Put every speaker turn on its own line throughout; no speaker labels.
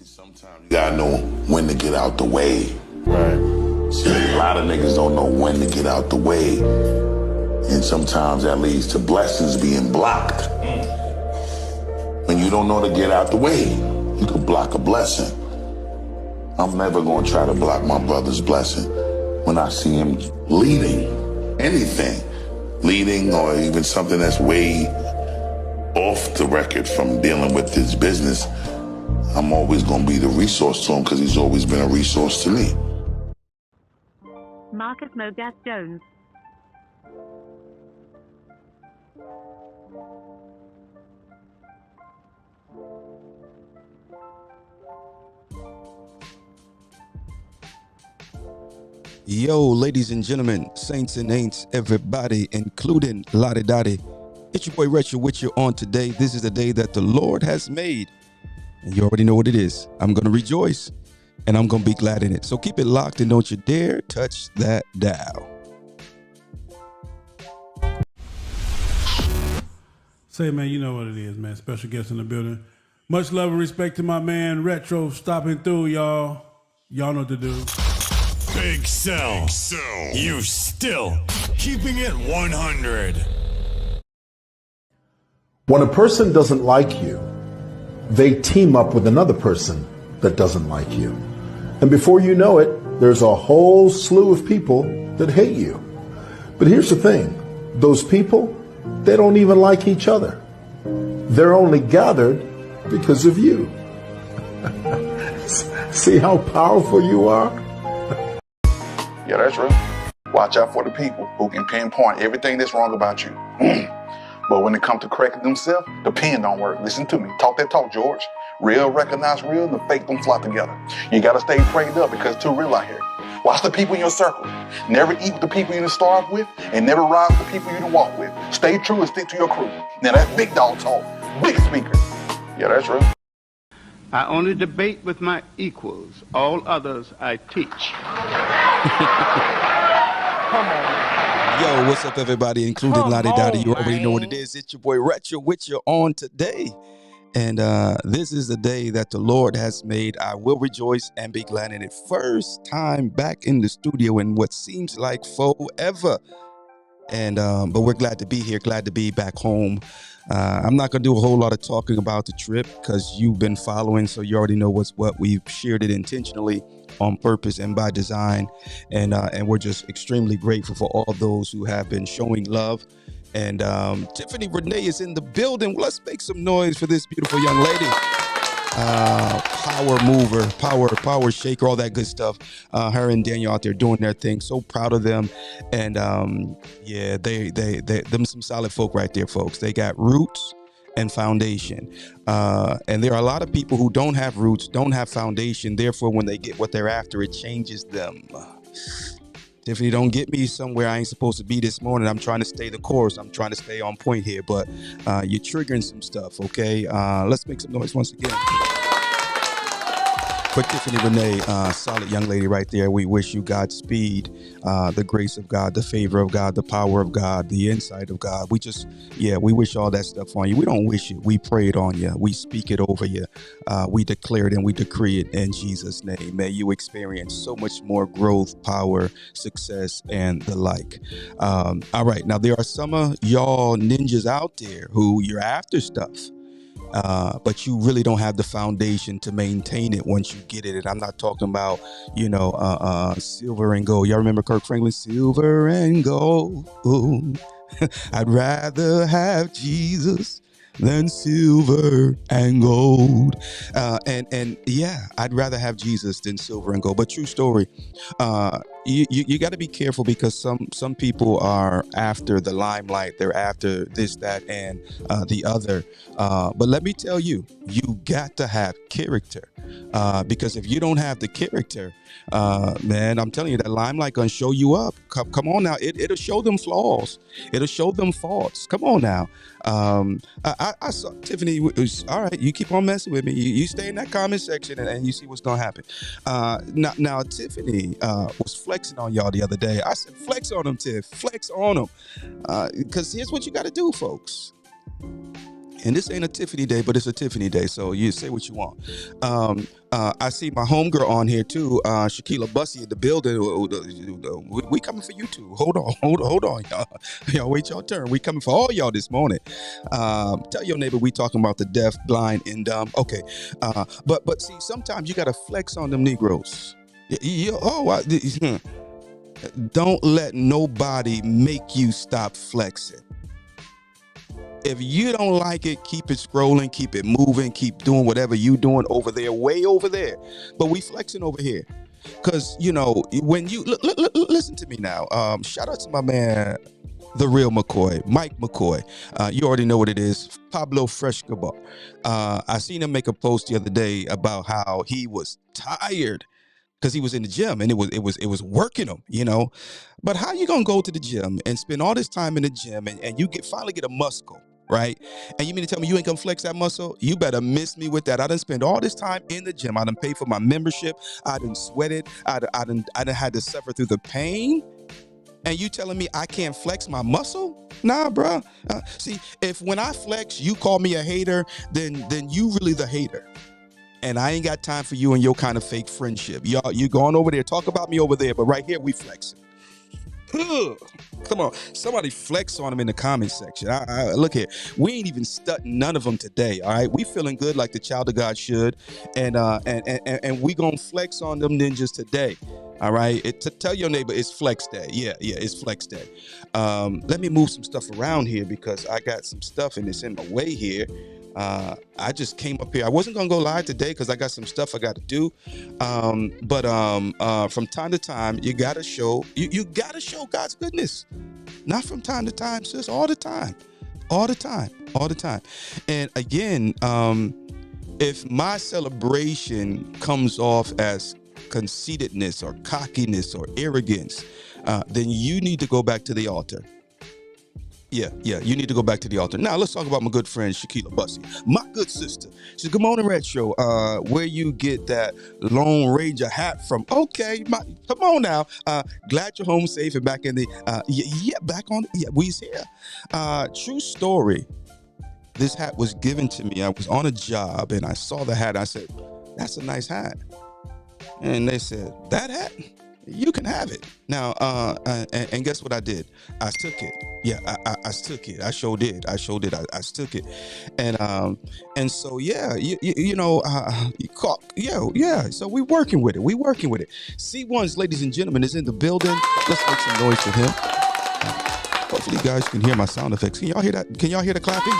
Sometimes you gotta know when to get out the way.
Right.
See, a lot of niggas don't know when to get out the way. And sometimes that leads to blessings being blocked. When you don't know to get out the way, you could block a blessing. I'm never gonna try to block my brother's blessing when I see him leading anything. Leading or even something that's way off the record from dealing with his business. I'm always going to be the resource to him because he's always been a resource to me.
Marcus Mogas Jones.
Yo, ladies and gentlemen, saints and ain'ts, everybody, including Lottie Dottie. It's your boy Retro with you on today. This is the day that the Lord has made. And you already know what it is. I'm going to rejoice and I'm going to be glad in it. So keep it locked and don't you dare touch that dial.
Say, man, you know what it is, man. Special guest in the building. Much love and respect to my man Retro stopping through, y'all. Y'all know what to do.
Big Cell. You still keeping it 100.
When a person doesn't like you, they team up with another person that doesn't like you. And before you know it, there's a whole slew of people that hate you. But here's the thing. Those people, they don't even like each other. They're only gathered because of you. See how powerful you are?
Yeah, that's real. Watch out for the people who can pinpoint everything that's wrong about you. But when it comes to correcting themselves, the pen don't work. Listen to me. Talk that talk, George. Real recognize real, and the fake don't fly together. You got to stay prayed up because it's too real out here. Watch the people in your circle. Never eat with the people you didn't starve with, and never ride with the people you didn't walk with. Stay true and stick to your crew. Now that's big dog talk. Big speaker. Yeah, that's real.
I only debate with my equals. All others I teach.
Come on.
Yo, what's up, everybody, including Lottie Dottie? You already know what it is. It's your boy Retro with you on today. And this is the day that the Lord has made. I will rejoice and be glad in it. First time back in the studio in what seems like forever. And but we're glad to be here, glad to be back home. I'm not going to do a whole lot of talking about the trip because you've been following, so you already know what we've shared it intentionally on purpose and by design. And we're just extremely grateful for all those who have been showing love. And Tiffany Renee is in the building. Let's make some noise for this beautiful young lady. Power mover, power shaker, all that good stuff. Her and Daniel out there doing their thing. So proud of them. And yeah, they them some solid folk right there, folks. They got roots and foundation. And there are a lot of people who don't have roots, don't have foundation. Therefore, when they get what they're after, it changes them. Tiffany, don't get me somewhere I ain't supposed to be this morning. I'm trying to stay the course. I'm trying to stay on point here, but you're triggering some stuff, okay? Let's make some noise once again. For Tiffany Renee, solid young lady right there. We wish you Godspeed, the grace of God, the favor of God, the power of God, the insight of God. We wish all that stuff on you. We don't wish it. We pray it on you. We speak it over you. We declare it and we decree it in Jesus' name. May you experience so much more growth, power, success, and the like. All right. Now, there are some of y'all ninjas out there who you're after stuff. But you really don't have the foundation to maintain it once you get it. And I'm not talking about, silver and gold. Y'all remember Kirk Franklin? Silver and gold. Ooh. I'd rather have Jesus than silver and gold. And yeah, I'd rather have Jesus than silver and gold. But true story. You got to be careful because some people are after the limelight. They're after this, that, and the other. But let me tell you, you got to have character. Because if you don't have the character, man, I'm telling you, that limelight gonna show you up. Come on now, it'll show them flaws. It'll show them faults. Come on now. I saw Tiffany. All right, you keep on messing with me. You stay in that comment section and you see what's gonna happen. Now Tiffany was flexing on y'all the other day. I said, flex on them, Tiff. Flex on them. Because here's what you got to do, folks. and this ain't a Tiffany day, but it's a Tiffany day, so you say what you want. I see my homegirl on here too, Shaquila Bussy in the building. We coming for you too. Hold on, y'all. Y'all wait your turn. We coming for all y'all this morning. Tell your neighbor we talking about the deaf, blind, and dumb. Okay, but see, sometimes you gotta flex on them Negroes. Don't let nobody make you stop flexing. If you don't like it, keep it scrolling, keep it moving, keep doing whatever you doing over there, way over there. But we flexing over here. Because, when you, listen to me now. Shout out to my man, the real McCoy, Mike McCoy. You already know what it is. Pablo Frescobar. I seen him make a post the other day about how he was tired because he was in the gym and it was working him, But how you gonna go to the gym and spend all this time in the gym and you finally get a muscle, right? And you mean to tell me you ain't gonna flex that muscle? You better miss me with that. I done spend all this time in the gym. I done paid for my membership. I done sweated. I done had to suffer through the pain. And you telling me I can't flex my muscle? Nah, bruh. See, if when I flex, you call me a hater, then you really the hater. And I ain't got time for you and your kind of fake friendship. Y'all, you going over there, talk about me over there, but right here we flexing. Come on, somebody flex on them in the comment section. I look here, we ain't even studying none of them today. All right, we feeling good like the child of God should, and we gonna flex on them ninjas today. All right, tell your neighbor it's flex day. Yeah, it's flex day. Let me move some stuff around here because I got some stuff and it's in my way here. I just came up here. I wasn't gonna go live today because I got some stuff I got to do. But from time to time, you gotta show God's goodness. Not from time to time, sis. All the time. And again, if my celebration comes off as conceitedness or cockiness or arrogance, then you need to go back to the altar. Yeah, you need to go back to the altar. Now, let's talk about my good friend, Shaquila Bussy. My good sister. She said, good morning, Retro. Where you get that Lone Ranger hat from? Okay, come on now. Glad you're home safe and back in the, back on, we's here. True story. This hat was given to me. I was on a job and I saw the hat. I said, that's a nice hat. And they said, that hat? You can have it. Now, and guess what I did? I took it. Yeah, I took it. I sure did. I took it. And so, yeah, so we working with it. C1's, ladies and gentlemen, is in the building. Let's make some noise for him. Hopefully you guys can hear my sound effects. Can y'all hear that? Can y'all hear the clapping?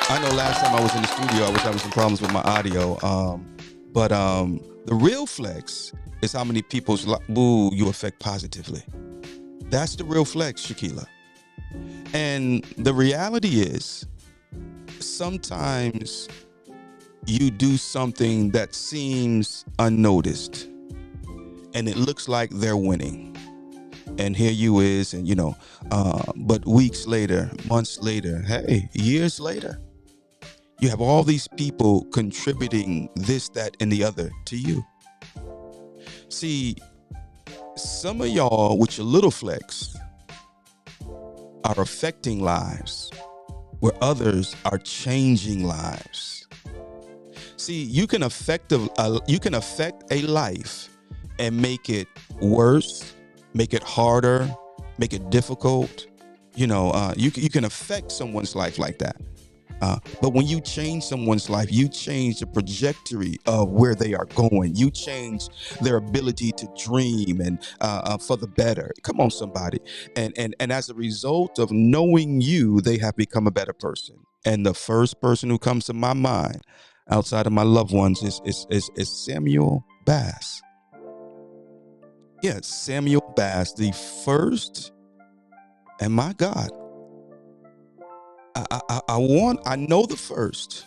I know last time I was in the studio, I was having some problems with my audio. But the real flex is how many people's you affect positively. That's the real flex, Shaquila. And the reality is, sometimes you do something that seems unnoticed, and it looks like they're winning. And here you is, and but weeks later, months later, hey, years later, you have all these people contributing this, that, and the other to you. See, some of y'all with your little flex are affecting lives where others are changing lives. See, you can affect a life and make it worse, make it harder, make it difficult. You can affect someone's life like that. But when you change someone's life, you change the trajectory of where they are going. You change their ability to dream and for the better. Come on, somebody. And as a result of knowing you, they have become a better person. And the first person who comes to my mind outside of my loved ones is Samuel Bass. Yeah, Samuel Bass, the first. And my God, I know the first.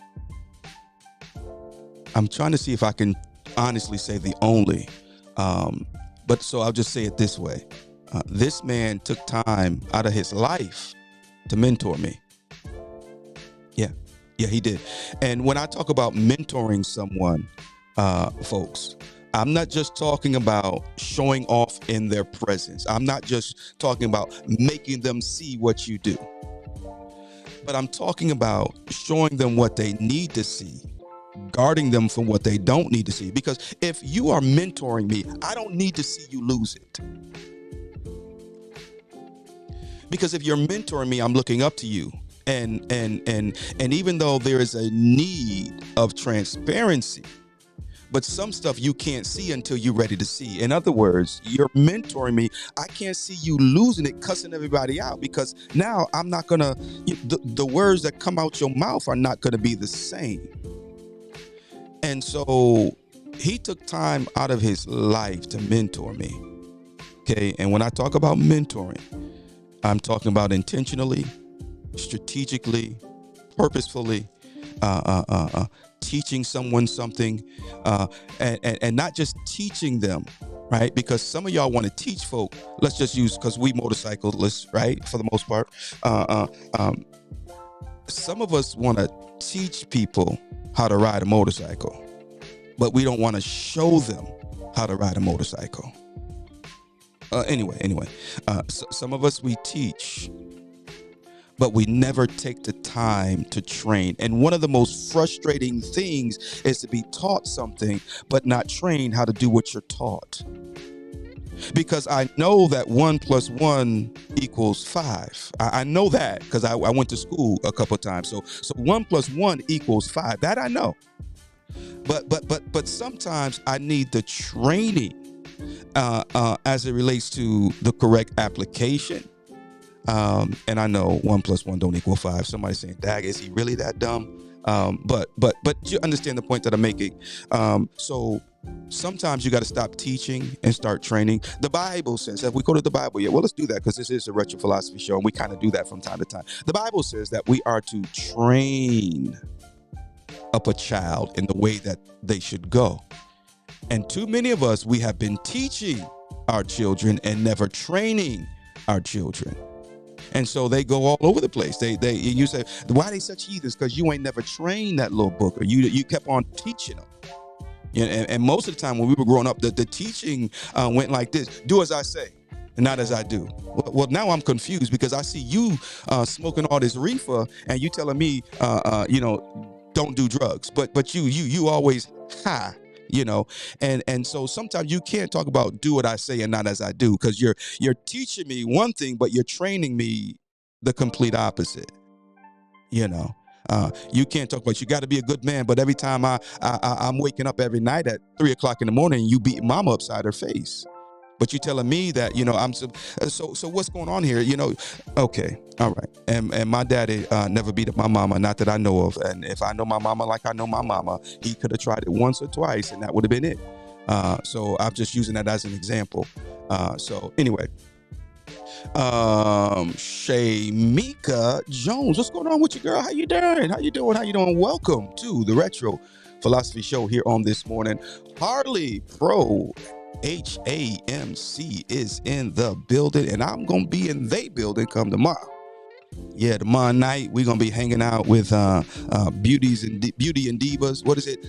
I'm trying to see if I can honestly say the only. But so I'll just say it this way. This man took time out of his life to mentor me. Yeah, he did. And when I talk about mentoring someone, folks, I'm not just talking about showing off in their presence. I'm not just talking about making them see what you do. But I'm talking about showing them what they need to see, guarding them from what they don't need to see. Because if you are mentoring me, I don't need to see you lose it. Because if you're mentoring me, I'm looking up to you. And even though there is a need of transparency, but some stuff you can't see until you're ready to see. In other words, you're mentoring me. I can't see you losing it, cussing everybody out, because now I'm not gonna, the words that come out your mouth are not gonna be the same. And so he took time out of his life to mentor me. Okay. And when I talk about mentoring, I'm talking about intentionally, strategically, purposefully, teaching someone something, and not just teaching them, right? Because some of y'all want to teach folk. Let's just use, because we motorcyclists, right? For the most part, some of us want to teach people how to ride a motorcycle, but we don't want to show them how to ride a motorcycle. Anyway, so some of us, we teach, but we never take the time to train. And one of the most frustrating things is to be taught something, but not trained how to do what you're taught. Because I know that 1 + 1 = 5. I know that because I went to school a couple of times. So 1 + 1 = 5. That I know. But sometimes I need the training as it relates to the correct application. And I know 1 + 1 don't equal 5. Somebody's saying, "Dag, is he really that dumb?" But you understand the point that I'm making. So sometimes you got to stop teaching and start training. The Bible says, if we go to the Bible, well, let's do that, because this is a retro philosophy show, and we kind of do that from time to time. The Bible says that we are to train up a child in the way that they should go. And too many of us, we have been teaching our children and never training our children. And so they go all over the place. You say, why are they such heathens? Because you ain't never trained that little booker. You kept on teaching them. And most of the time when we were growing up, the teaching went like this: do as I say and not as I do. Well, now I'm confused, because I see you smoking all this reefer, and you telling me, don't do drugs. But you always high. And so sometimes you can't talk about do what I say and not as I do, because you're teaching me one thing, but you're training me the complete opposite. You can't talk about you got to be a good man, but every time I'm waking up every night at 3 o'clock in the morning, you beat mama upside her face. But you telling me that, I'm so what's going on here? Okay, all right. And my daddy never beat up my mama, not that I know of. And if I know my mama like I know my mama, he could have tried it once or twice, and that would have been it. So I'm just using that as an example. So anyway, Shamika Jones, what's going on with you, girl? How you doing? Welcome to the Retro Philosophy Show here on this morning. Harley Pro HAMC is in the building, and I'm gonna be in they building come tomorrow. Yeah, tomorrow night we're gonna be hanging out with Beauty and Divas. What is it?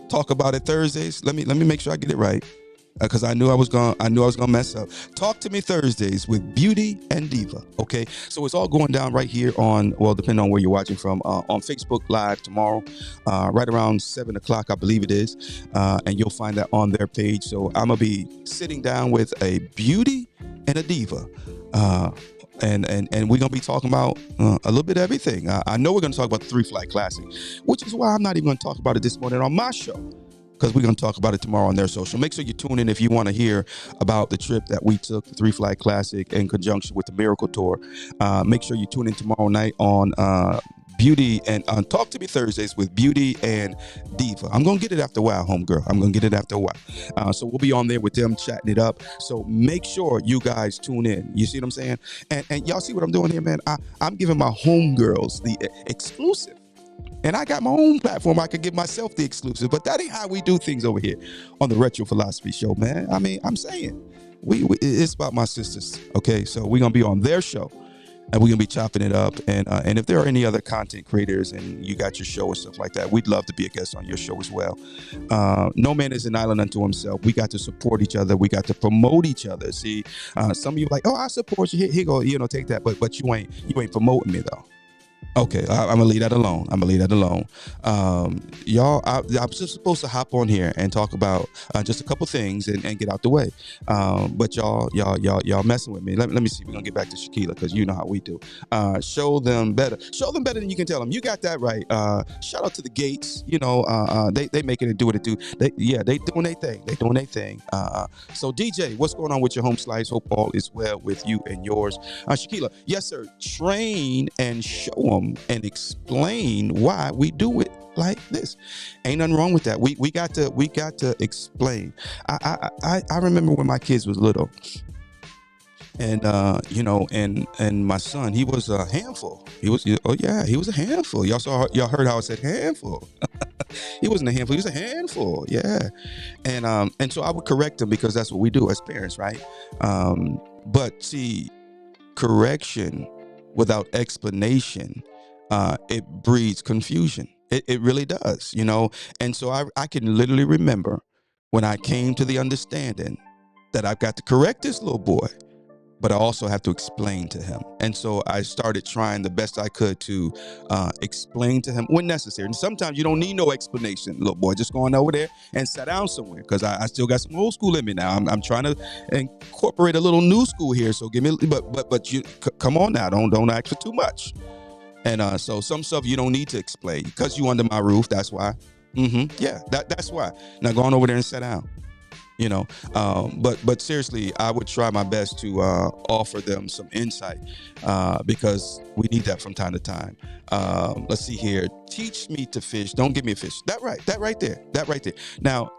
Talk About It Thursdays. Let me make sure I get it right, because I knew I was gonna mess up. Talk to Me Thursdays with Beauty and Diva. Okay, so it's all going down right here on, well, depending on where you're watching from, on Facebook Live tomorrow, right around 7 o'clock, I believe it is, and you'll find that on their page. So I'm gonna be sitting down with a beauty and a diva, and we're gonna be talking about a little bit of everything. I know we're gonna talk about the 3 Flight Classic, which is why I'm not even gonna talk about it this morning on my show, because we're going to talk about it tomorrow on their social. Make sure you tune in if you want to hear about the trip that we took, the 3 Flight Classic, in conjunction with the Miracle Tour. Make sure you tune in tomorrow night on Beauty and Talk to Me Thursdays with Beauty and Diva. I'm going to get it after a while, homegirl. I'm going to get it after a while. So we'll be on there with them, chatting it up. So make sure you guys tune in. You see what I'm saying? And y'all see what I'm doing here, man? I'm giving my homegirls the exclusive. And I got my own platform. I could give myself the exclusive, but that ain't how we do things over here on the Retro Philosophy Show, man. I mean, I'm saying it's about my sisters. Okay, so we're gonna be on their show, and we're gonna be chopping it up. And if there are any other content creators and you got your show and stuff like that, we'd love to be a guest on your show as well. No man is an island unto himself. We got to support each other. We got to promote each other. See, some of you like, oh, I support you. Here go, take that. But you ain't promoting me though. Okay, I'm gonna leave that alone. Y'all, I'm just supposed to hop on here and talk about just a couple things and get out the way. But y'all messing with me. Let me see. We're gonna get back to Shakila because you know how we do. Show them better than you can tell them. You got that right. Shout out to the Gates. They making it do what it do. They doing their thing. So DJ, what's going on with your home slice? Hope all is well with you and yours. Shakila, yes sir. Train and show them and explain why we do it like this. Ain't nothing wrong with that. We got to explain. I remember when my kids was little, and and my son, he was a handful. He was a handful. Y'all heard how I said handful. He wasn't a handful. He was a handful. Yeah, and so I would correct him because that's what we do as parents, right? But see, correction without explanation, it breeds confusion. It really does, And so I can literally remember when I came to the understanding that I've got to correct this little boy, but I also have to explain to him. And so I started trying the best I could to explain to him when necessary. And sometimes you don't need no explanation, little boy. Just going over there and sit down somewhere because I still got some old school in me now. I'm trying to incorporate a little new school here. So give me, but you come on now. Don't ask for too much. And so some stuff you don't need to explain because you under my roof. That's why. Yeah, that's why. Now go on over there and sit down. But seriously, I would try my best to offer them some insight because we need that from time to time. Let's see here. Teach me to fish. Don't give me a fish. That right there. Now,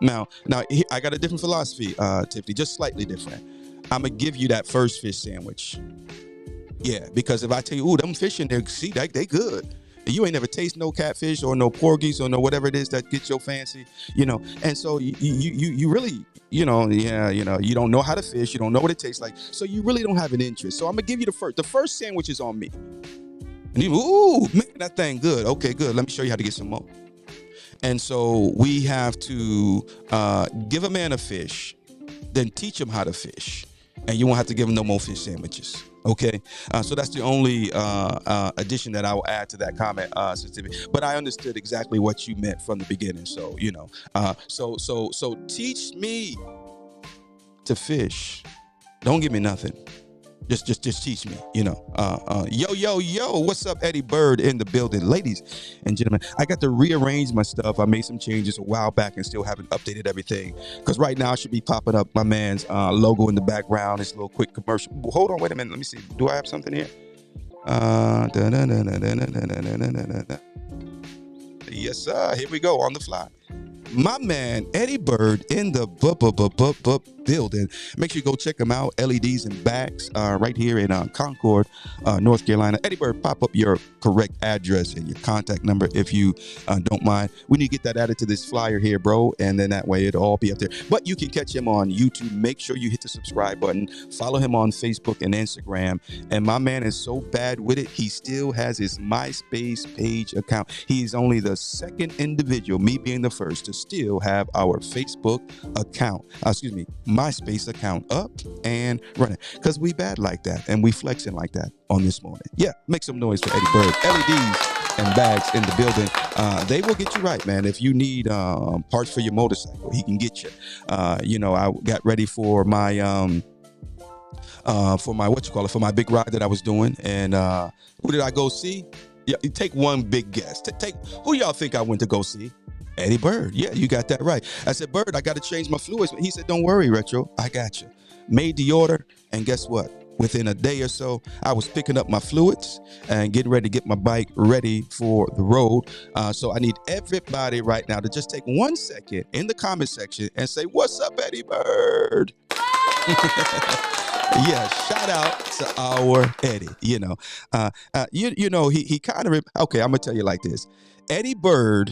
I got a different philosophy, Tiffany, just slightly different. I'm going to give you that first fish sandwich. Yeah, because if I tell you, ooh, them fish in there, see, they good. And you ain't never taste no catfish or no porgies or no whatever it is that gets your fancy, And so you really, you don't know how to fish. You don't know what it tastes like. So you really don't have an interest. So I'm going to give you the first. The first sandwich is on me. And you, ooh, man, that thing good. Okay, good. Let me show you how to get some more. And so we have to give a man a fish, then teach him how to fish. And you won't have to give him no more fish sandwiches. Okay, so that's the only addition that I will add to that comment, but I understood exactly what you meant from the beginning. So so teach me to fish. Don't give me nothing. Just teach me. Yo, what's up, Eddie Bird in the building, ladies and gentlemen. I got to rearrange my stuff. I made some changes a while back and still haven't updated everything because right now I should be popping up my man's logo in the background. It's a little quick commercial. Hold on, wait a minute. Let me see. Do I have something here? Yes, sir. Here we go on the fly. My man Eddie Bird in the building. Make sure you go check him out. LEDs and backs right here in Concord, North Carolina. Eddie Bird, pop up your correct address and your contact number if you don't mind. We need to get that added to this flyer here, bro, and then that way it'll all be up there. But you can catch him on YouTube. Make sure you hit the subscribe button. Follow him on Facebook and Instagram. And my man is so bad with it, he still has his MySpace page account. He's only the second individual, me being the first, to still have our Facebook account, MySpace account up and running because we bad like that and we flexing like that on this morning. Yeah, make some noise for Eddie Bird. LEDs and bags in the building. They will get you right, man. If you need parts for your motorcycle, he can get you. I got ready for my for my big ride that I was doing, and who did I go see? Yeah, take one big guess. Take who y'all think I went to go see? Eddie Bird. Yeah, you got that right. I said, Bird, I got to change my fluids. He said, don't worry, Retro. I got you. Made the order. And guess what? Within a day or so, I was picking up my fluids and getting ready to get my bike ready for the road. So I need everybody right now to just take 1 second in the comment section and say, what's up, Eddie Bird? Yeah, shout out to our Eddie. He kind of, okay, I'm going to tell you like this. Eddie Bird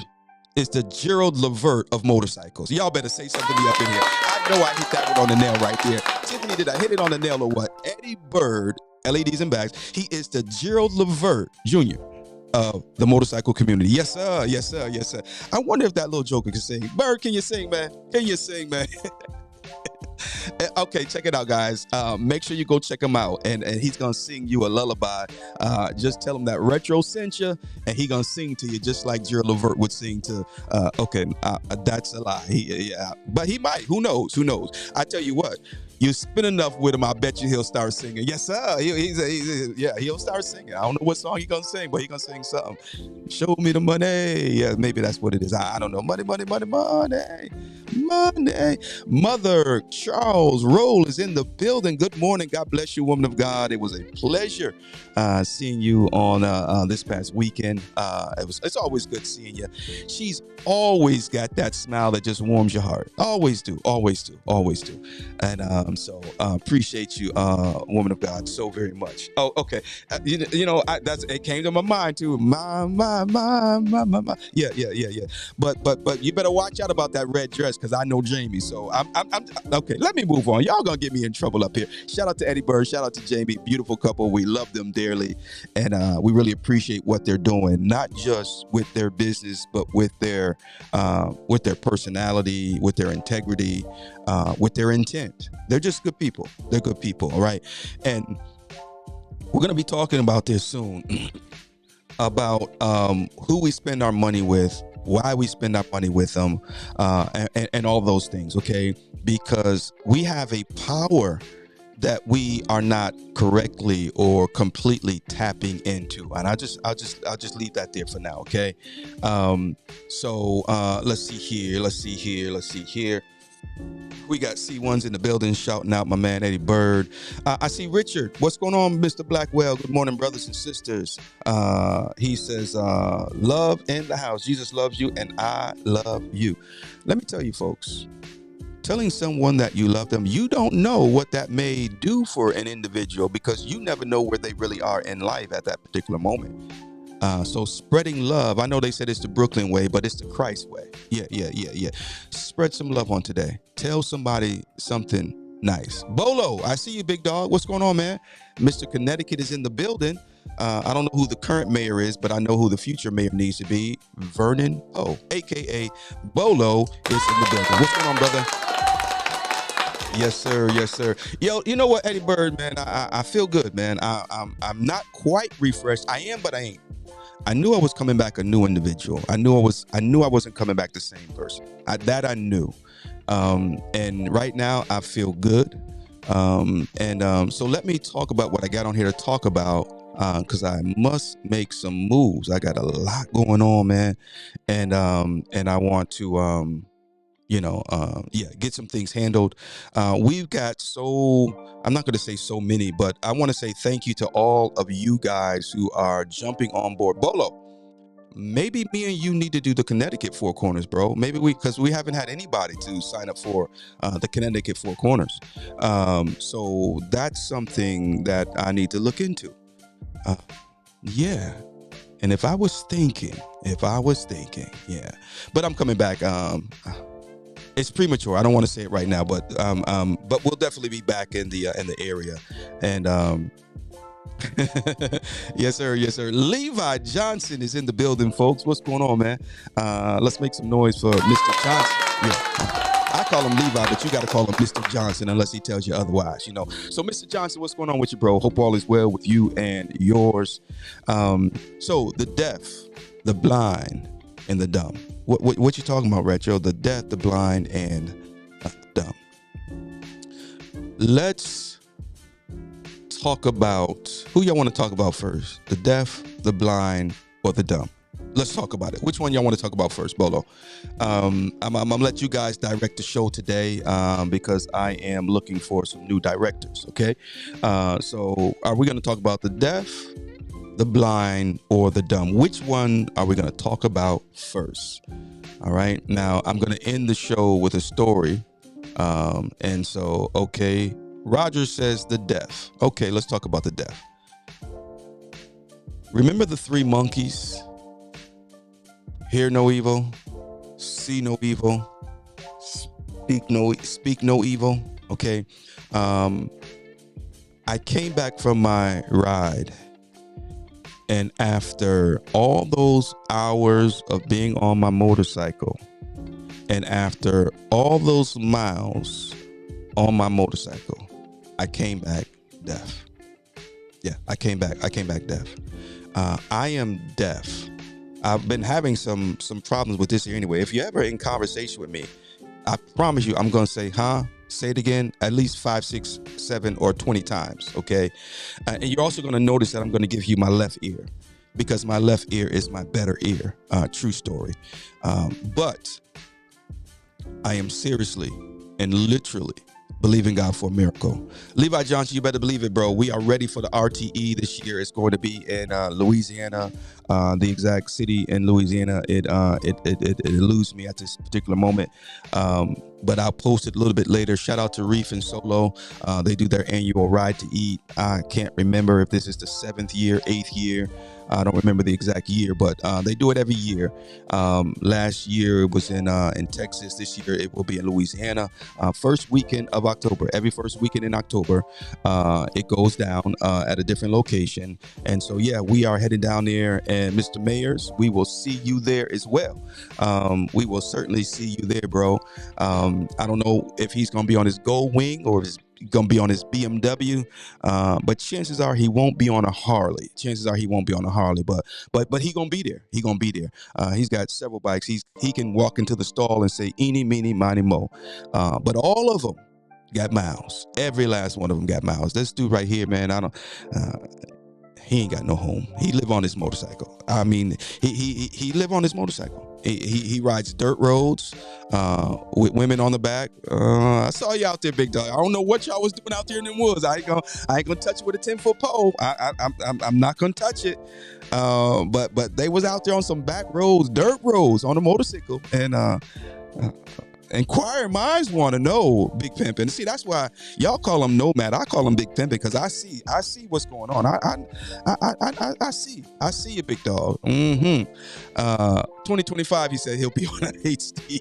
is the Gerald Levert of motorcycles. Y'all better say something to me up in here. I know I hit that one on the nail right there. Tiffany, did I hit it on the nail or what? Eddie Bird LEDs and bags. He is the Gerald Levert Jr. of the motorcycle community. Yes, sir. Yes, sir. Yes, sir. I wonder if that little joker can sing. Bird, can you sing, man? Can you sing, man? Okay, check it out, guys. Make sure you go check him out, and he's gonna sing you a lullaby. Just tell him that Retro sent you, and he gonna sing to you just like Gerald Levert would sing to. That's a lie. Yeah, but he might. Who knows? Who knows? I tell you what. You spend enough with him, I bet you he'll start singing. Yes, sir. He'll start singing. I don't know what song he's gonna sing, but he's gonna sing something. Show me the money. Yeah, maybe that's what it is. I don't know. Money, money, money, money, money. Mother Charles Roll is in the building. Good morning. God bless you, woman of God. It was a pleasure seeing you on this past weekend. It's always good seeing you. She's always got that smile that just warms your heart. Always do. Always do. Always do. And appreciate you, woman of God, so very much. Oh, okay. It came to my mind too. My. Yeah. But you better watch out about that red dress because I know Jamie. So I'm okay. Let me move on. Y'all gonna get me in trouble up here. Shout out to Eddie Bird. Shout out to Jamie. Beautiful couple. We love them dearly, and we really appreciate what they're doing. Not just with their business, but with their personality, with their integrity, with their intent. They're just good people. They're good people, all right? And we're going to be talking about this soon, about who we spend our money with, why we spend our money with them, and all those things, okay? Because we have a power that we are not correctly or completely tapping into, and I'll just leave that there for now, okay? Let's see here. We got C1s in the building shouting out my man Eddie Bird. I see Richard. What's going on, Mr. Blackwell? Good morning, brothers and sisters. He says, love in the house. Jesus loves you and I love you. Let me tell you, folks, telling someone that you love them, you don't know what that may do for an individual because you never know where they really are in life at that particular moment. So spreading love. I know they said it's the Brooklyn way, but it's the Christ way. Yeah. Spread some love on today. Tell somebody something nice. Bolo, I see you, big dog. What's going on, man? Mr. Connecticut is in the building. I don't know who the current mayor is, but I know who the future mayor needs to be. Vernon O, a.k.a. Bolo, is in the building. What's going on, brother? Yes, sir. Yes, sir. Yo, you know what, Eddie Bird, man? I feel good, man. I'm not quite refreshed. I am, but I ain't. I knew I was coming back a new individual. I knew I wasn't coming back the same person. I knew. And right now I feel good. So let me talk about what I got on here to talk about, because I must make some moves. I got a lot going on, man. And I want to get some things handled. We've got I'm not going to say so many, but I want to say thank you to all of you guys who are jumping on board. Bolo, maybe me and you need to do the Connecticut Four Corners, bro. Maybe because we haven't had anybody to sign up for the Connecticut Four Corners. So that's something that I need to look into. Yeah. And if I was thinking, yeah, but I'm coming back. It's premature. I don't want to say it right now, but we'll definitely be back in the area. And yes, sir. Levi Johnson is in the building, folks. What's going on, man? Let's make some noise for Mr. Johnson. Yeah. I call him Levi, but you got to call him Mr. Johnson unless he tells you otherwise, you know. So, Mr. Johnson, what's going on with you, bro? Hope all is well with you and yours. So the deaf, the blind, and the dumb. What you talking about, Retro? The deaf, the blind, and the dumb. Let's talk about who y'all want to talk about first. The deaf, the blind, or the dumb? Let's talk about it. Which one y'all want to talk about first, Bolo? I'm gonna let you guys direct the show today because I am looking for some new directors. Okay, so are we gonna talk about the deaf, the blind, or the dumb? Which one are we going to talk about first? All right. Now, I'm going to end the show with a story. Okay. Roger says the deaf. Okay, let's talk about the deaf. Remember the three monkeys? Hear no evil, see no evil, speak no evil. Okay. I came back from my ride, and after all those hours of being on my motorcycle, and after all those miles on my motorcycle, I came back deaf. Yeah, I came back deaf. I am deaf. I've been having some problems with this here anyway. If you're ever in conversation with me, I promise you, I'm going to say, say it again, at least 5, 6, 7, or 20 times, okay? And you're also going to notice that I'm going to give you my left ear, because my left ear is my better ear. True story. But I am seriously and literally believing God for a miracle. Levi Johnson, you better believe it, bro. We are ready for the RTE this year. It's going to be in Louisiana, the exact city in Louisiana. It eludes me at this particular moment, but I'll post it a little bit later. Shout out to Reef and Solo. They do their annual Ride to Eat. I can't remember if this is the 7th year, 8th year. I don't remember the exact year, but they do it every year. Last year it was in Texas. This year it will be in Louisiana. First weekend of October. Every first weekend in October, it goes down at a different location. And so, yeah, we are heading down there. And Mr. Mayers, we will see you there as well. We will certainly see you there, bro. I don't know if he's going to be on his Gold Wing or if he's going to be on his BMW, but chances are he won't be on a Harley. But he gonna be there. He's got several bikes. He can walk into the stall and say eeny meeny miny mo. But all of them got miles. Every last one of them got miles. This dude right here, man, he ain't got no home. He live on his motorcycle. I mean, he live on his motorcycle. He rides dirt roads with women on the back. I saw you out there, big dog. I don't know what y'all was doing out there in them woods. I ain't gonna touch it with a 10-foot pole. I'm not gonna touch it. But they was out there on some back roads, dirt roads, on a motorcycle, and inquiring minds want to know, Big Pimpin'. See, that's why y'all call him Nomad. I call him Big Pimpin' because I see what's going on. I see you, big dog. 2025, he said he'll be on an HD.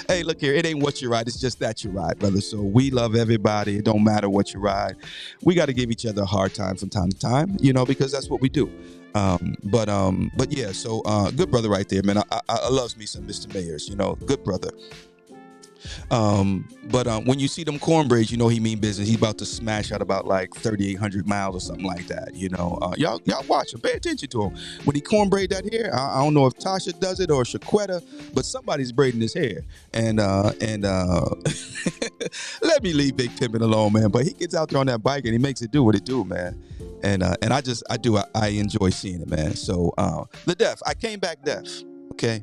Hey, look here, it ain't what you ride, it's just that you ride, brother. So we love everybody. It don't matter what you ride. We got to give each other a hard time from time to time, because that's what we do. But yeah, so good brother right there, man. I loves me some Mr. Mayers, good brother. But when you see them cornbreads, he mean business. He's about to smash out about like 3,800 miles or something like that. Y'all watch him, pay attention to him. When he cornbraid that hair, I don't know if Tasha does it or Shaquetta, but somebody's braiding his hair. And let me leave Big Pimpin' alone, man. But he gets out there on that bike and he makes it do what it do, man. And I enjoy seeing it, man. So the deaf, I came back deaf, okay,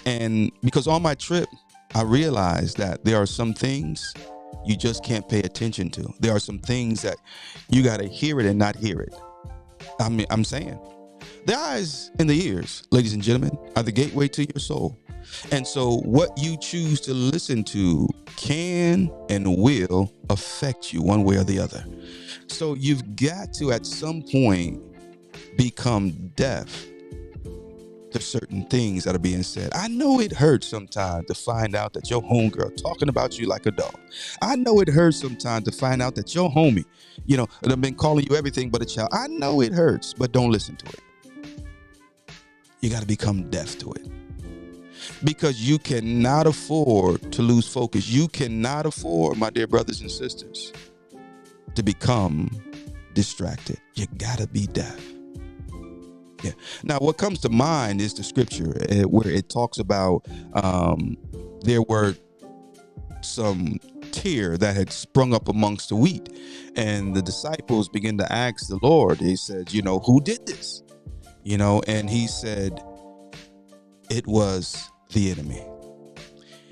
and because on my trip, I realized that there are some things you just can't pay attention to. There are some things that you got to hear it and not hear it. I'm saying the eyes and the ears, ladies and gentlemen, are the gateway to your soul. And so what you choose to listen to can and will affect you one way or the other. So you've got to, at some point, become deaf to certain things that are being said. I know it hurts sometimes to find out that your homegirl talking about you like a dog. I know it hurts sometimes to find out that your homie, they've been calling you everything but a child. I know it hurts, but don't listen to it. You got to become deaf to it. Because you cannot afford to lose focus. You cannot afford, my dear brothers and sisters, to become distracted. You got to be deaf. Yeah. Now, what comes to mind is the scripture where it talks about there were some tear that had sprung up amongst the wheat, and the disciples began to ask the Lord. They said, who did this? And he said, it was the enemy.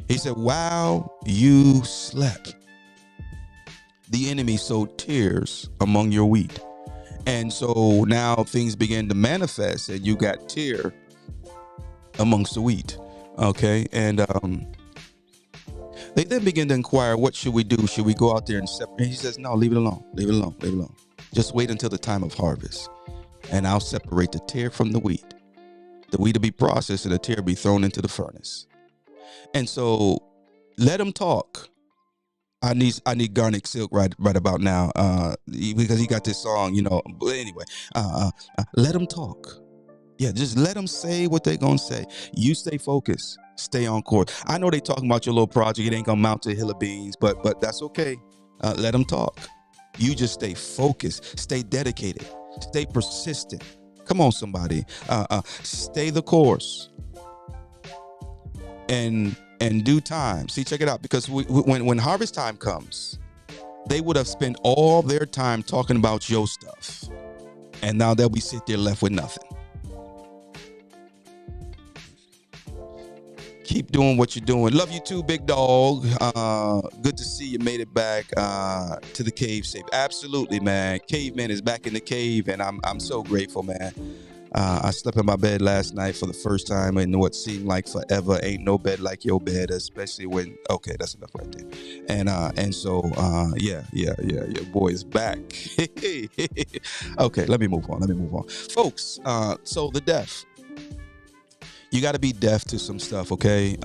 He said, while you slept, the enemy sowed tears among your wheat. And so now things begin to manifest and you got tear amongst the wheat. Okay. And they then begin to inquire, what should we do? Should we go out there and separate? And he says, no, leave it alone. Leave it alone. Leave it alone. Just wait until the time of harvest, and I'll separate the tear from the wheat. The wheat will be processed and the tear be thrown into the furnace. And so let them talk. I need Garnet Silk right about now. Because he got this song, But anyway, let them talk. Yeah, just let them say what they gonna say. You stay focused, stay on course. I know they talking about your little project. It ain't gonna mount to a hill of beans, but that's okay. Let them talk. You just stay focused, stay dedicated, stay persistent. Come on, somebody. Stay the course. And in due time, see, check it out. Because when harvest time comes, they would have spent all their time talking about your stuff, and now they'll be sit there left with nothing. Keep doing what you're doing. Love you too, big dog. Good to see you made it back to the cave safe. Absolutely, man. Caveman is back in the cave, and I'm so grateful, man. I slept in my bed last night for the first time in what seemed like forever. Ain't no bed like your bed, especially when. Okay, that's enough right there. And so your boy is back. Okay, let me move on, folks. So the deaf. You got to be deaf to some stuff, okay?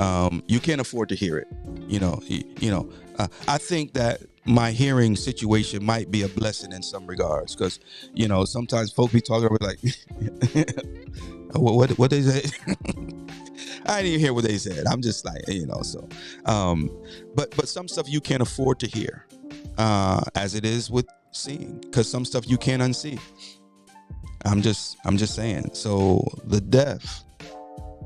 You can't afford to hear it. I think that my hearing situation might be a blessing in some regards, because sometimes folk be talking about like, what they say. I didn't even hear what they said. I'm just like, so. But some stuff you can't afford to hear, as it is with seeing, because some stuff you can't unsee. I'm just saying. So the deaf,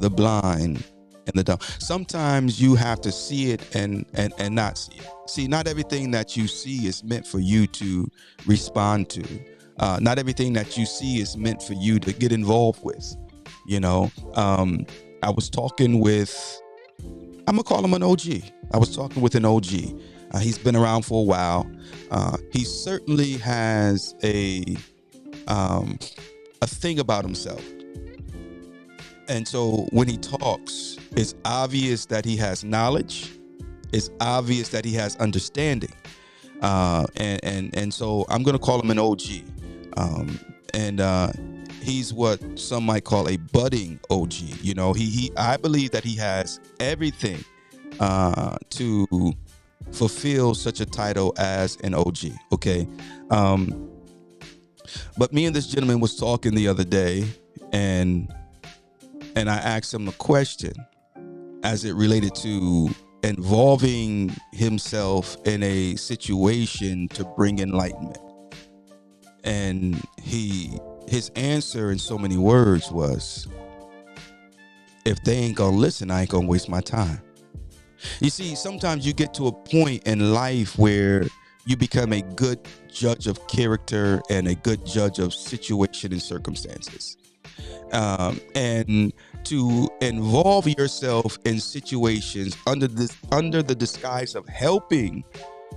the blind, and the dumb. Sometimes you have to see it and not see it. See, not everything that you see is meant for you to respond to. Not everything that you see is meant for you to get involved with. I was talking with, I'm gonna call him an OG. I was talking with an OG. He's been around for a while. He certainly has a thing about himself. And so when he talks, it's obvious that he has knowledge. It's obvious that he has understanding. And so I'm going to call him an OG. He's what some might call a budding OG. I believe that he has everything to fulfill such a title as an OG. Okay. But me and this gentleman was talking the other day, and I asked him a question as it related to involving himself in a situation to bring enlightenment. And his answer in so many words was, if they ain't gonna listen, I ain't gonna waste my time. You see, sometimes you get to a point in life where you become a good judge of character and a good judge of situation and circumstances. And to involve yourself in situations under the disguise of helping,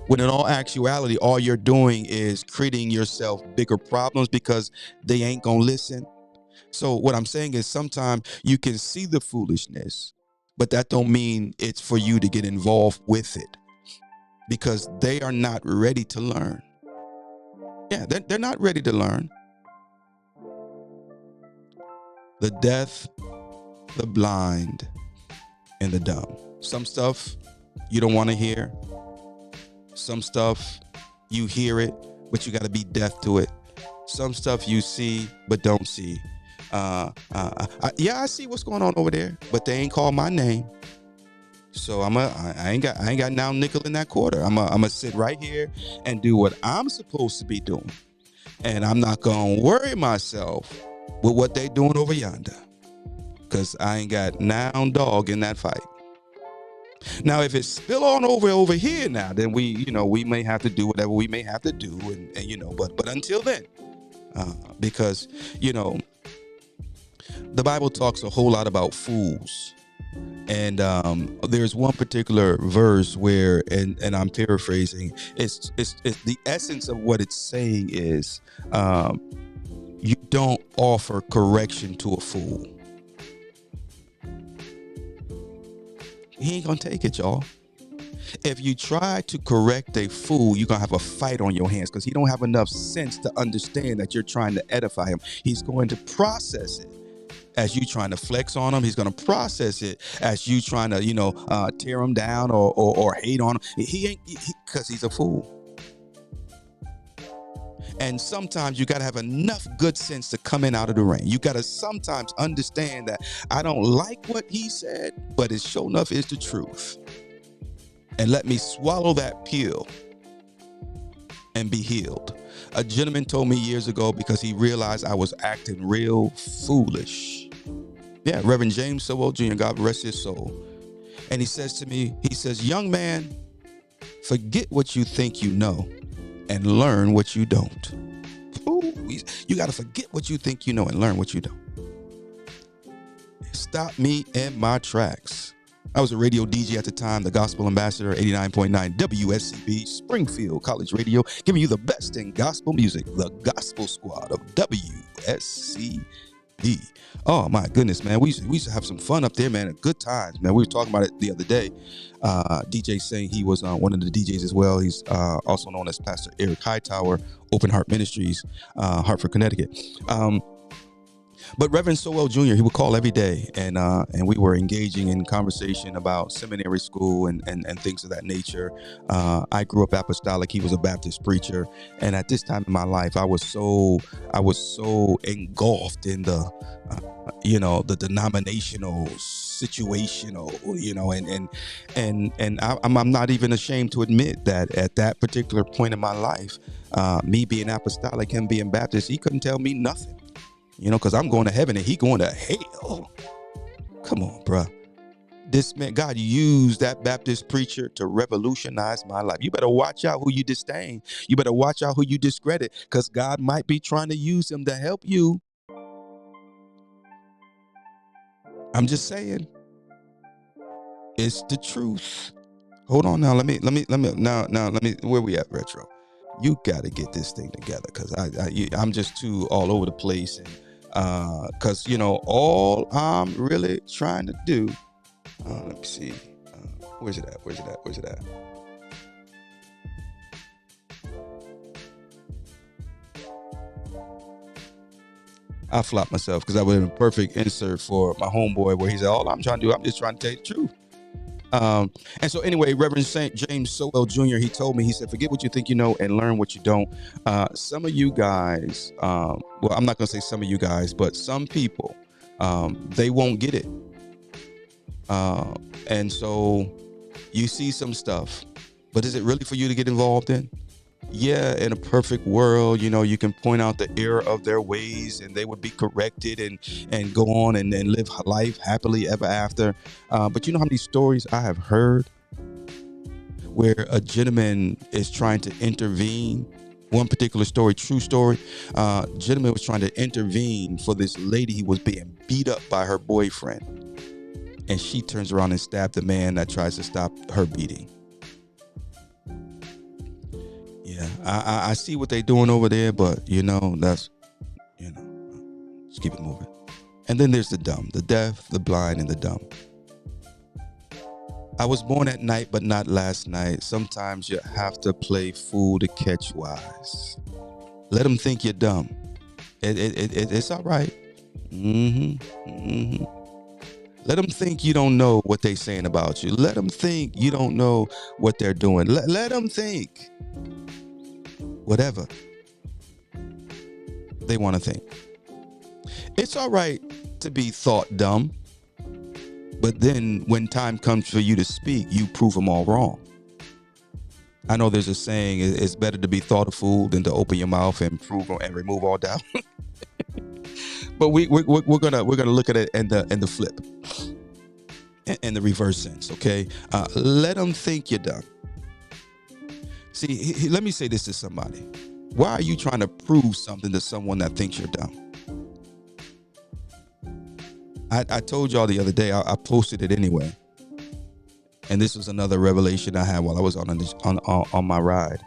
when in all actuality, all you're doing is creating yourself bigger problems because they ain't gonna listen. So what I'm saying is, sometimes you can see the foolishness, but that don't mean it's for you to get involved with it, because they are not ready to learn. Yeah, they're not ready to learn. The deaf, the blind, and the dumb. Some stuff you don't want to hear. Some stuff you hear it, but you got to be deaf to it. Some stuff you see, but don't see. I see what's going on over there, but they ain't called my name. So I ain't got now nickel in that quarter. I'm gonna sit right here and do what I'm supposed to be doing, and I'm not gonna worry myself with what they doing over yonder, because I ain't got noun dog in that fight. Now, if it spill on over here now, then we may have to do whatever we may have to do, and but until then, because the Bible talks a whole lot about fools. And there's one particular verse where, and I'm paraphrasing, it's the essence of what it's saying is, you don't offer correction to a fool. He ain't gonna take it, y'all. If you try to correct a fool, you're gonna have a fight on your hands, because he don't have enough sense to understand that you're trying to edify him. He's going to process it as you trying to flex on him. He's going to process it as you trying to, tear him down or hate on him. He ain't, because he's a fool. And sometimes you got to have enough good sense to come in out of the rain. You got to sometimes understand that I don't like what he said, but it sure enough is the truth. And let me swallow that pill and be healed. A gentleman told me years ago, because he realized I was acting real foolish. Yeah, Reverend James Sowell Jr., God rest his soul. And he says to me, he says, young man, forget what you think you know and learn what you don't. Ooh, you got to forget what you think you know and learn what you don't. Stop me in my tracks. I was a radio DJ at the time, the Gospel Ambassador, 89.9 WSCB, Springfield College Radio, giving you the best in gospel music, the Gospel Squad of WSCB. Oh my goodness, man. We used to have some fun up there, man. Good times, man. We were talking about it the other day. DJ saying he was one of the DJs as well. He's also known as Pastor Eric Hightower, Open Heart Ministries, Hartford, Connecticut. But Reverend Sowell Jr., he would call every day, and we were engaging in conversation about seminary school and things of that nature. I grew up apostolic. He was a Baptist preacher, and at this time in my life, I was so engulfed in the the denominational, situational, and I'm not even ashamed to admit that at that particular point in my life, me being apostolic, him being Baptist, he couldn't tell me nothing. Because I'm going to heaven and he going to hell. Come on, bruh. This man, God used that Baptist preacher to revolutionize my life. You better watch out who you disdain. You better watch out who you discredit, because God might be trying to use him to help you. I'm just saying. It's the truth. Hold on now. Let me, where we at, Retro? You got to get this thing together, because I'm just too all over the place. And because all I'm really trying to do, let me see, where's it at? I flopped myself, because I was in a perfect insert for my homeboy where he said, all I'm trying to do, I'm just trying to tell you the truth. And so anyway, Reverend St. James Sowell Jr., he told me, he said, forget what you think you know and learn what you don't. Some of you guys, well, I'm not going to say some of you guys, but some people, they won't get it. And so you see some stuff, but is it really for you to get involved in? Yeah, in a perfect world, you can point out the error of their ways and they would be corrected and go on and live life happily ever after. But you know how many stories I have heard where a gentleman is trying to intervene? One particular story, true story, gentleman was trying to intervene for this lady. He was being beat up by her boyfriend, and she turns around and stabs the man that tries to stop her beating. Yeah, I see what they're doing over there, but that's, just keep it moving. And then there's the dumb, the deaf, the blind, and the dumb. I was born at night, but not last night. Sometimes you have to play fool to catch wise. Let them think you're dumb. It's all right. Let them think you don't know what they're saying about you. Let them think you don't know what they're doing. Let them think whatever they want to think. It's all right to be thought dumb, but then when time comes for you to speak, you prove them all wrong. I know there's a saying, it's better to be thought a fool than to open your mouth and prove and remove all doubt. But we're gonna look at it in the flip, in the reverse sense. Okay, let them think you're dumb. See, let me say this to somebody. Why are you trying to prove something to someone that thinks you're dumb? I told y'all the other day, I posted it anyway. And this was another revelation I had while I was on my ride.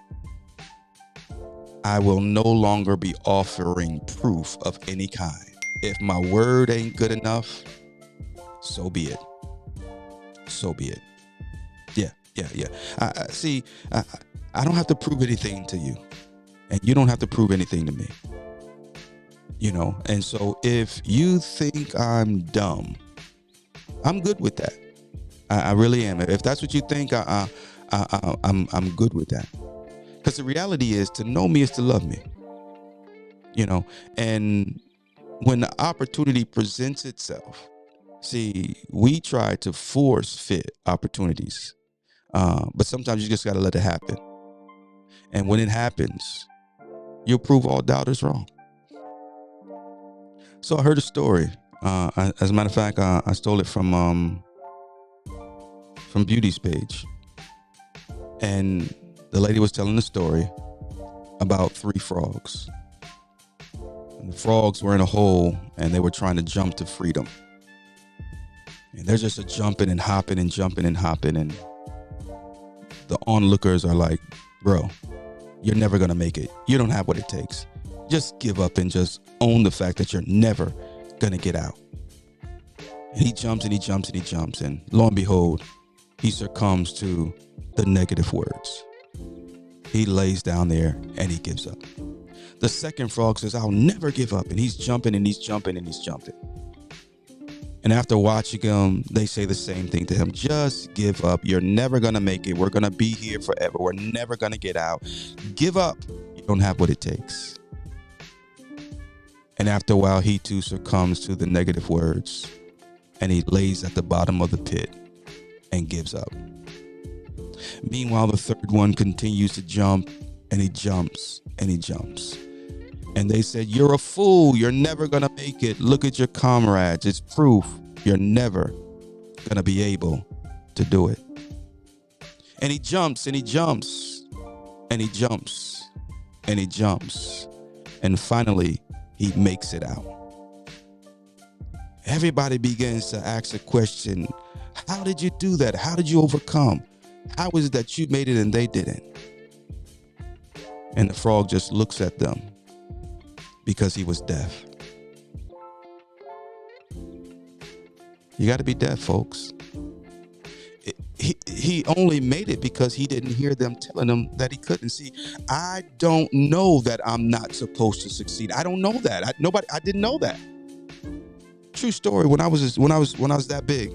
I will no longer be offering proof of any kind. If my word ain't good enough, so be it. So be it. Yeah. I don't have to prove anything to you, and you don't have to prove anything to me. you know. And so if you think I'm dumb, I'm good with that. I really am. If that's what you think, I'm good with that. Because the reality is, to know me is to love me, you know. And when the opportunity presents itself, see, we try to force fit opportunities, but sometimes you just got to let it happen. And when it happens, you'll prove all doubters wrong. So I heard a story. As a matter of fact, I stole it from Beauty's page, and the lady was telling a story about 3 frogs. And the frogs were in a hole, and they were trying to jump to freedom. And they're just jumping and hopping and jumping and hopping, and the onlookers are like, "Bro, you're never gonna make it. You don't have what it takes. Just give up and just own the fact that you're never gonna get out." And he jumps and he jumps and he jumps, and lo and behold, he succumbs to the negative words. He lays down there and he gives up. The second frog says, "I'll never give up," and he's jumping and he's jumping and he's jumping. And after watching him, they say the same thing to him: "Just give up. You're never gonna make it. We're gonna be here forever. We're never gonna get out. Give up. You don't have what it takes." And after a while, he too succumbs to the negative words, and he lays at the bottom of the pit and gives up. Meanwhile, the third one continues to jump, and he jumps and he jumps. And they said, "You're a fool. You're never going to make it. Look at your comrades. It's proof you're never going to be able to do it." And he jumps and he jumps and he jumps and he jumps. And finally, he makes it out. Everybody begins to ask the question, "How did you do that? How did you overcome? How is it that you made it and they didn't?" And the frog just looks at them, because he was deaf. You got to be deaf, folks. He only made it because he didn't hear them telling him that he couldn't. See, I don't know that I'm not supposed to succeed. I don't know that. I didn't know that. True story. When I was that big,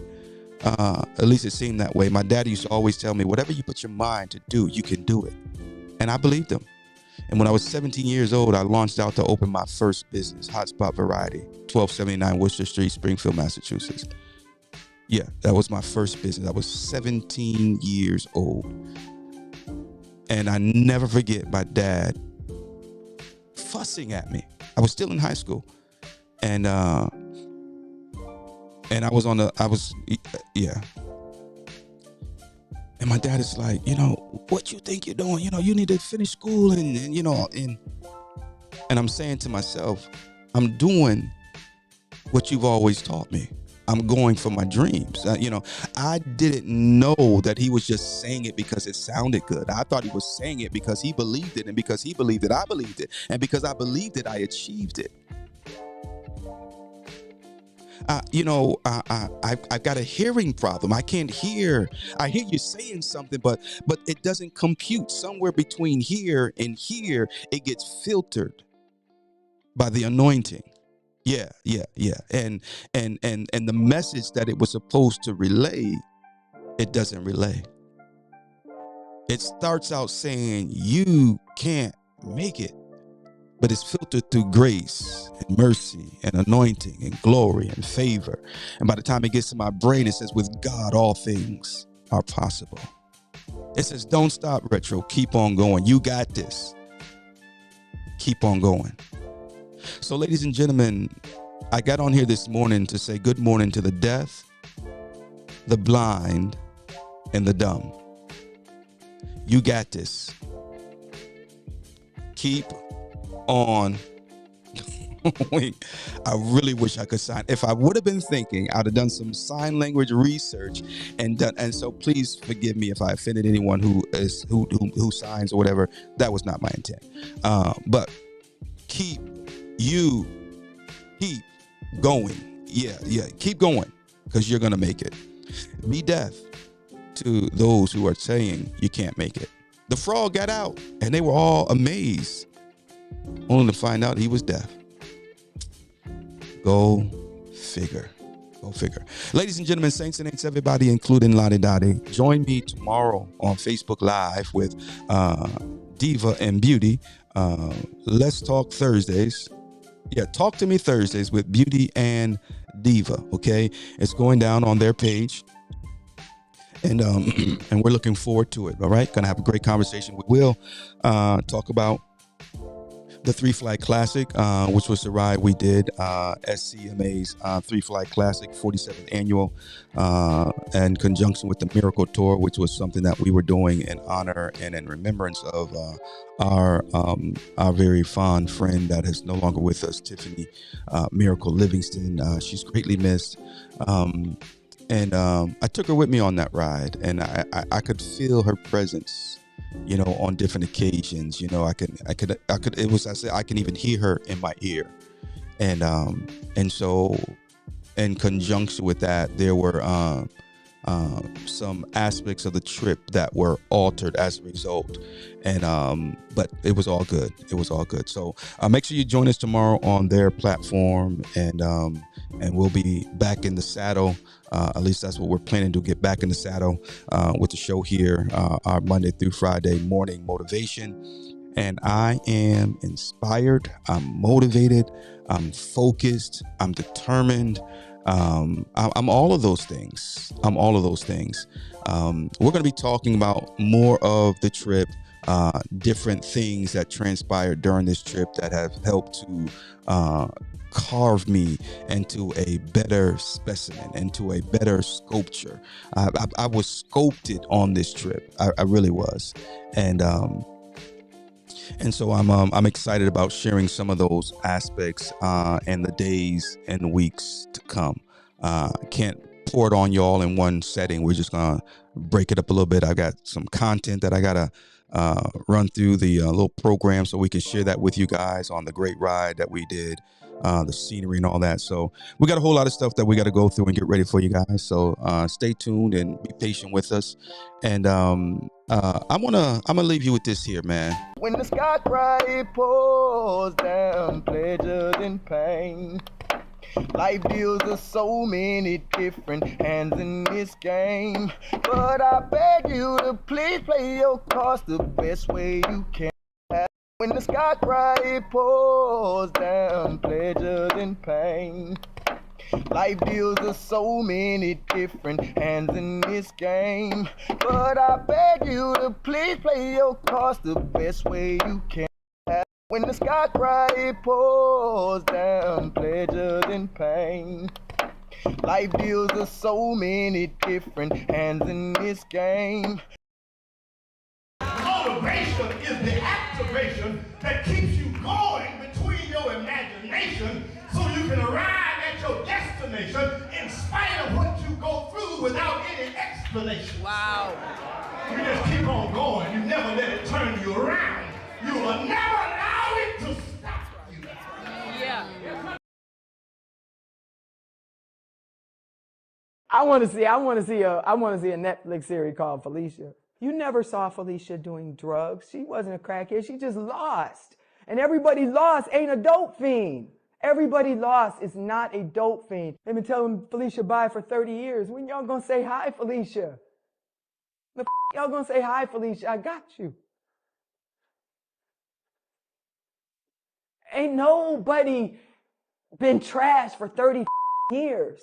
at least it seemed that way. My dad used to always tell me, "Whatever you put your mind to do, you can do it." And I believed him. And when I was 17 years old, I launched out to open my first business, Hotspot Variety, 1279 Worcester Street, Springfield, Massachusetts. Yeah, that was my first business. I was 17 years old. And I never forget my dad fussing at me. I was still in high school. And I was And my dad is like, "What you think you're doing? You need to finish school and I'm saying to myself, I'm doing what you've always taught me. I'm going for my dreams. I didn't know that he was just saying it because it sounded good. I thought he was saying it because he believed it, and because he believed it, I believed it, and because I believed it, I achieved it. I've got a hearing problem. I can't hear. I hear you saying something, but it doesn't compute. Somewhere between here and here, it gets filtered by the anointing. Yeah. And the message that it was supposed to relay, it doesn't relay. It starts out saying you can't make it, but it's filtered through grace and mercy and anointing and glory and favor. And by the time it gets to my brain, it says, "With God, all things are possible." It says, "Don't stop, Retro. Keep on going. You got this. Keep on going." So, ladies and gentlemen, I got on here this morning to say good morning to the deaf, the blind, and the dumb. You got this. Keep on. I really wish I could sign. If I would have been thinking, I'd have done some sign language research and so please forgive me if I offended anyone who signs or whatever. That was not my intent. But keep going. Yeah. Keep going, because you're gonna make it. Be deaf to those who are saying you can't make it. The frog got out, and they were all amazed, only to find out he was deaf. Go figure. Go figure. Ladies and gentlemen, saints and ain'ts, everybody, including Lottie Dottie, join me tomorrow on Facebook Live with Diva and Beauty. Let's Talk Thursdays. Yeah, Talk to Me Thursdays with Beauty and Diva. Okay, it's going down on their page, and and we're looking forward to it. All right, gonna have a great conversation. We will talk about the Three Flag Classic, which was the ride we did, SCMA's Three Flag Classic, 47th annual, in conjunction with the Miracle Tour, which was something that we were doing in honor and in remembrance of our very fond friend that is no longer with us, Tiffany Miracle Livingston. She's greatly missed. And I took her with me on that ride, and I could feel her presence, you know, on different occasions. You know, I could, it was, I said, I can even hear her in my ear. And so in conjunction with that, there were some aspects of the trip that were altered as a result. And, but it was all good. It was all good. So make sure you join us tomorrow on their platform, and we'll be back in the saddle. At least that's what we're planning to get back in the saddle with the show here, our Monday through Friday morning motivation. And I am inspired. I'm motivated. I'm focused. I'm determined. I'm all of those things. I'm all of those things. We're going to be talking about more of the trip, different things that transpired during this trip that have helped to carve me into a better specimen, into a better sculpture. I was sculpted on this trip. I really was. And so I'm excited about sharing some of those aspects in the days and weeks to come. Can't pour it on y'all in one setting. We're just gonna break it up a little bit. I got some content that I gotta run through the little program so we can share that with you guys on the great ride that we did, the scenery and all that. So we got a whole lot of stuff that we got to go through and get ready for you guys. So stay tuned and be patient with us. And I'm gonna leave you with this here, man.
When the sky cry, it pours down pleasure and pain. Life deals with so many different hands in this game. But I beg you to please play your cards the best way you can. When the sky cry, it pours down pleasure and pain. Life deals with so many different hands in this game. But I beg you to please play your cards the best way you can. When the sky cry, it pours down pleasure and pain. Life deals with so many different hands in this game.
Motivation is the activation that keeps you going between your imagination so you can arrive at your destination in spite of what you go through without any explanation. Wow. You just keep on going. You never let it turn you around. You will never allow it to stop you. Yeah.
I want to see a Netflix series called Felicia. You never saw Felicia doing drugs. She wasn't a crackhead. She just lost. And everybody lost ain't a dope fiend. Everybody lost is not a dope fiend. They've been telling Felicia bye for 30 years. When y'all gonna say hi, Felicia? Y'all gonna say hi, Felicia? I got you. Ain't nobody been trashed for 30 years.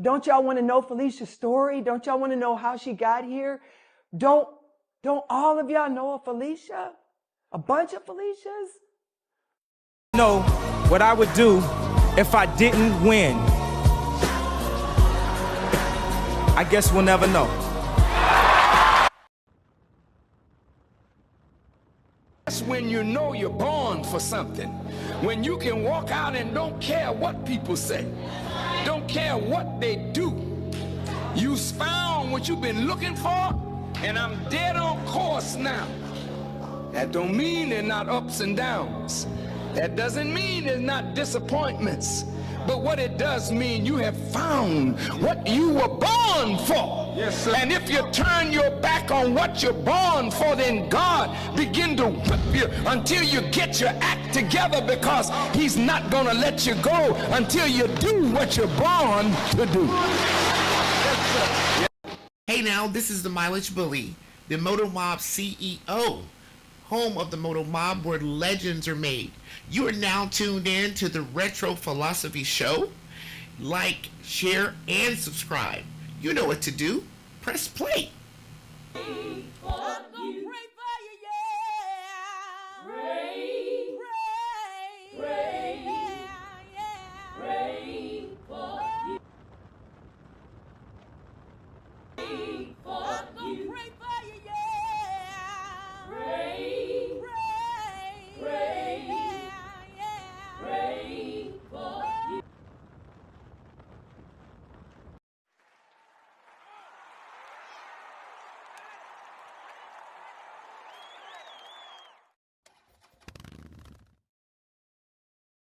Don't y'all want to know Felicia's story? Don't y'all want to know how she got here? Don't all of y'all know a Felicia? A bunch of Felicias?
Know what I would do if I didn't win. I guess we'll never know.
That's when you know you're born for something. When you can walk out and don't care what people say. Don't care what they do. You found what you've been looking for, and I'm dead on course now. That don't mean there's not ups and downs. That doesn't mean there's not disappointments. but what it does mean you have found what you were born for. Yes, sir. And if you turn your back on what you're born for, then God begin to whip you until you get your act together, because he's not going to let you go until you do what you're born to do.
Hey now, this is the Mileage Bully, the Moto Mob CEO, home of the Moto Mob where legends are made. You are now tuned in to the Retro Philosophy Show. Like, share, and subscribe. You know what to do. Press play.